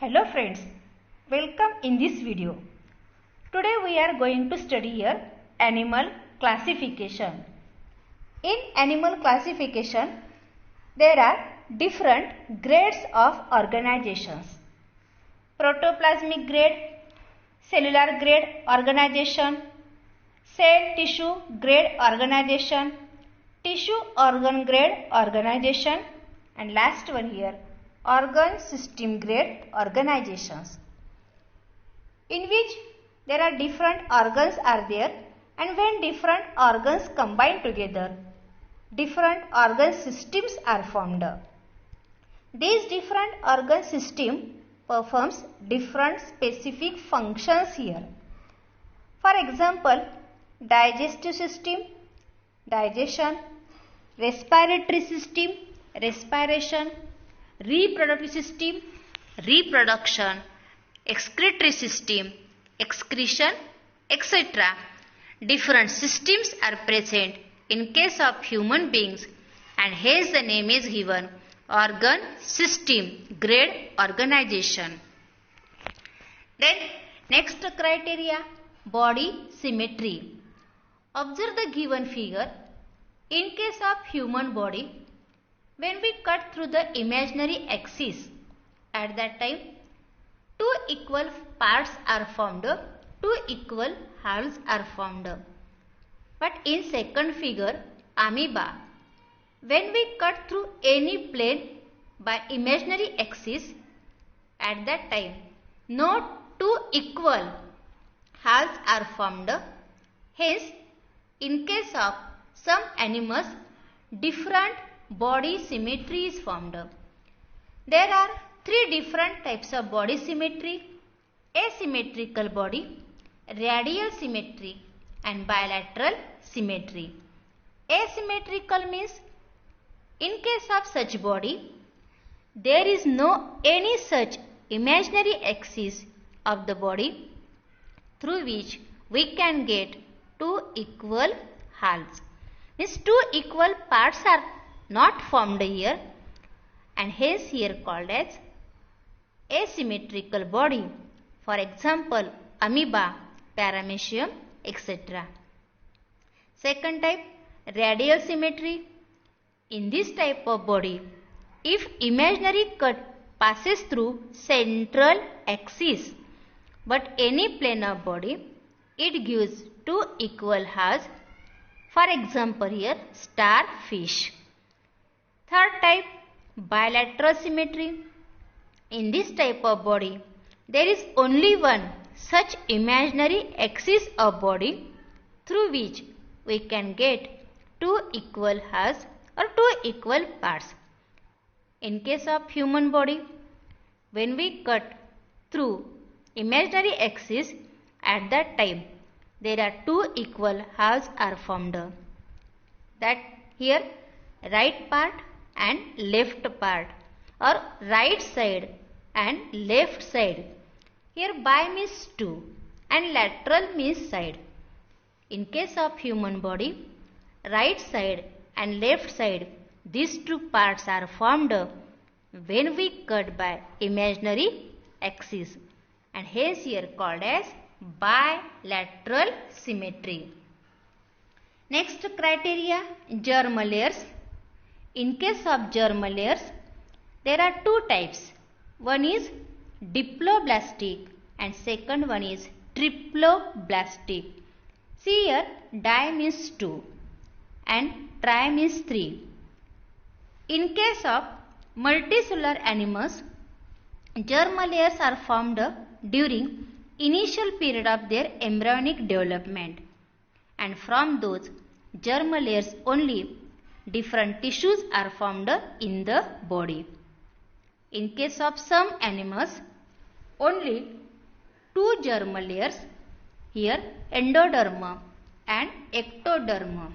Hello friends, welcome in this video. Today we are going to study here animal classification. In animal classification, there are different grades of organizations. Protoplasmic grade, cellular grade organization, cell tissue grade organization, tissue organ grade organization, and last one here, organ system grade organizations, in which there are different organs are there, and when different organs combine together, different organ systems are formed. These different organ system performs different specific functions here. For example, digestive system, digestion, respiratory system, respiration, reproductive system, reproduction, excretory system, excretion, etc. Different systems are present in case of human beings, and hence the name is given organ system grade organization. Then next criteria, body symmetry. Observe the given figure. In case of human body, when we cut through the imaginary axis, at that time two equal parts are formed, two equal halves are formed. But in second figure, amoeba, when we cut through any plane by imaginary axis, at that time no two equal halves are formed. Hence, in case of some animals, different body symmetry is formed. There are three different types of body symmetry: asymmetrical body, radial symmetry, and bilateral symmetry. Asymmetrical means in case of such body, there is no any such imaginary axis of the body through which we can get two equal halves. Means two equal parts are not formed here, and hence here called as asymmetrical body. For example, amoeba, paramecium, etc. Second type, radial symmetry. In this type of body, if imaginary cut passes through central axis but any plane of body, it gives two equal halves. For example here, starfish. Third type, bilateral symmetry. In this type of body, there is only one such imaginary axis of body through which we can get two equal halves or two equal parts. In case of human body, when we cut through imaginary axis, at that time there are two equal halves are formed. That here right part and left part, or right side and left side. Here bi means two and lateral means side. In case of human body, right side and left side, these two parts are formed when we cut by imaginary axis, and hence here called as bilateral symmetry. Next criteria, germ layers. In case of germ layers, there are two types. One is diploblastic and second one is triploblastic. See here, di means two and tri means three. In case of multicellular animals, germ layers are formed during initial period of their embryonic development, and from those germ layers only different tissues are formed in the body. In case of some animals, only two germ layers, here endoderma and ectoderma.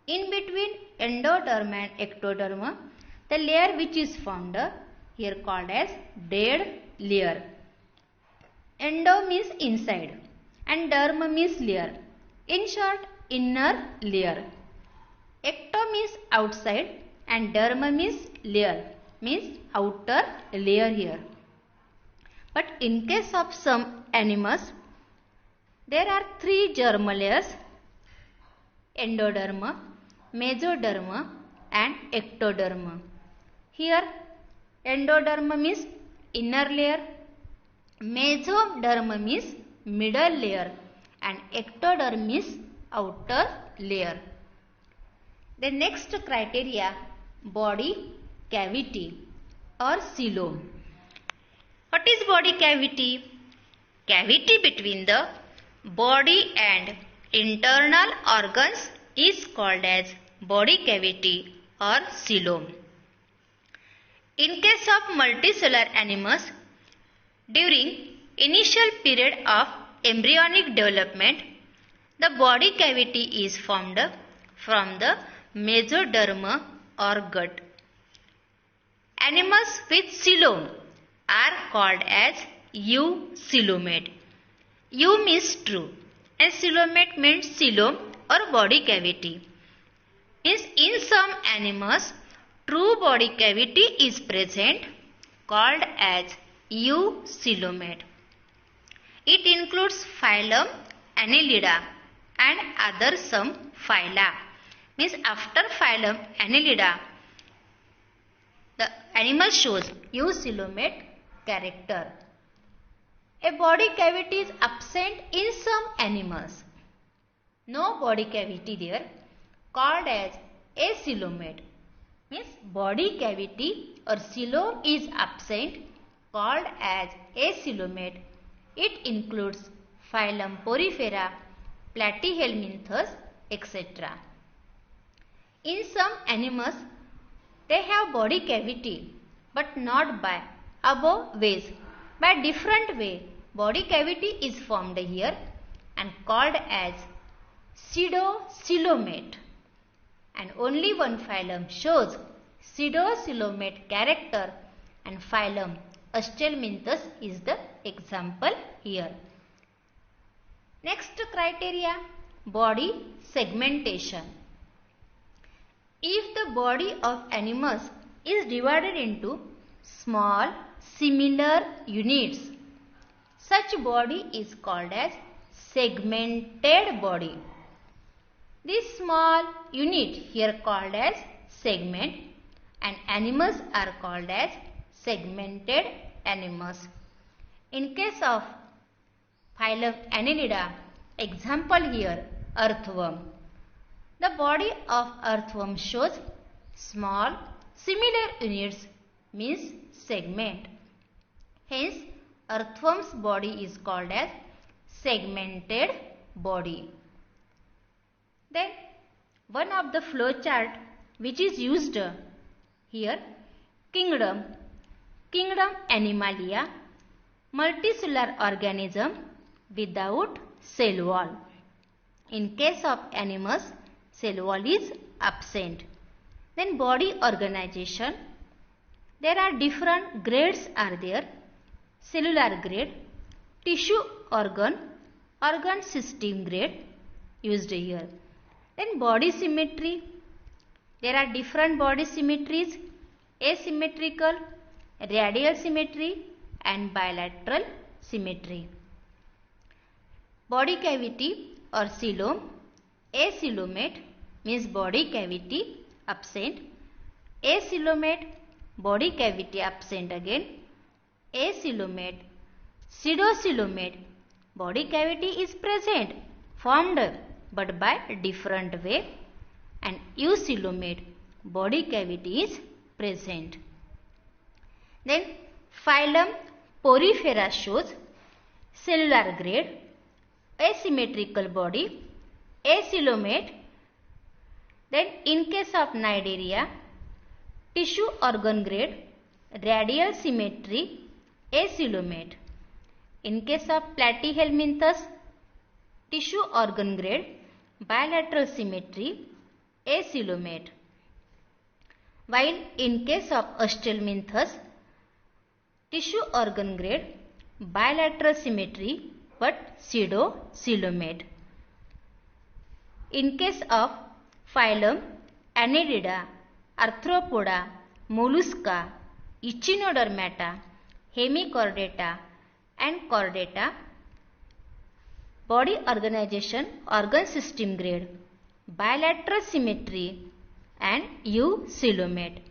In between endoderma and ectoderma, the layer which is formed here called as dead layer. Endo means inside and derma means layer. In short, inner layer. Ecto means outside and derma means layer, means outer layer here. But in case of some animals, there are three germ layers: endoderm, mesoderm and ectoderm. Here endoderm means inner layer, mesoderm means middle layer and ectoderm means outer layer. The next criteria, body cavity or coelom. What is body cavity? Cavity between the body and internal organs is called as body cavity or coelom. In case of multicellular animals, during initial period of embryonic development, the body cavity is formed from the mesoderm or gut. Animals with coelom are called as eucoelomate. Eu means true and coelomate means coelom or body cavity. Means in some animals, true body cavity is present, called as eucoelomate. It includes phylum Annelida and other some phyla. Means after phylum Annelida, the animal shows eucoelomate character. A body cavity is absent in some animals. No body cavity there, called as acoelomate. Means body cavity or coelom is absent, called as acoelomate. It includes phylum Porifera, Platyhelminthes, etc. In some animals, they have body cavity, but not by above ways. By different way, body cavity is formed here and called as pseudocoelomate. And only one phylum shows pseudocoelomate character, and phylum Aschelminthes is the example here. Next criteria, body segmentation. If the body of animals is divided into small similar units, such body is called as segmented body. This small unit here called as segment, and animals are called as segmented animals. In case of phylum Annelida, example here, earthworm. The body of earthworm shows small similar units, means segment. Hence, earthworm's body is called as segmented body. Then, one of the flow chart which is used here, kingdom Animalia, multicellular organism without cell wall. In case of animals, cell wall is absent. Then body organization, there are different grades are there. Cellular grade, tissue organ system grade used here. Then body symmetry, there are different body symmetries: asymmetrical, radial symmetry and bilateral symmetry. Body cavity or coelom, acoelomate means body cavity absent, acoelomate body cavity absent again, acoelomate, pseudocoelomate body cavity is present, formed but by different way, and eucoelomate body cavity is present. Then phylum Porifera shows cellular grade, asymmetrical body, acoelomate. Then in case of Cnidaria, tissue organ grade, radial symmetry, acoelomate. In case of Platyhelminthes, tissue organ grade, bilateral symmetry, acoelomate. While in case of Aschelminthes, tissue organ grade, bilateral symmetry but pseudocoelomate. In case of phylum Annelida, Arthropoda, Mollusca, Echinodermata, Hemichordata, and chordata, body organization, organ system grade, bilateral symmetry and eucoelomate.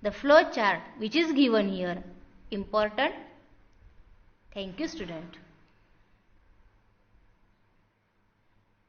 The flow chart which is given here important. Thank you student.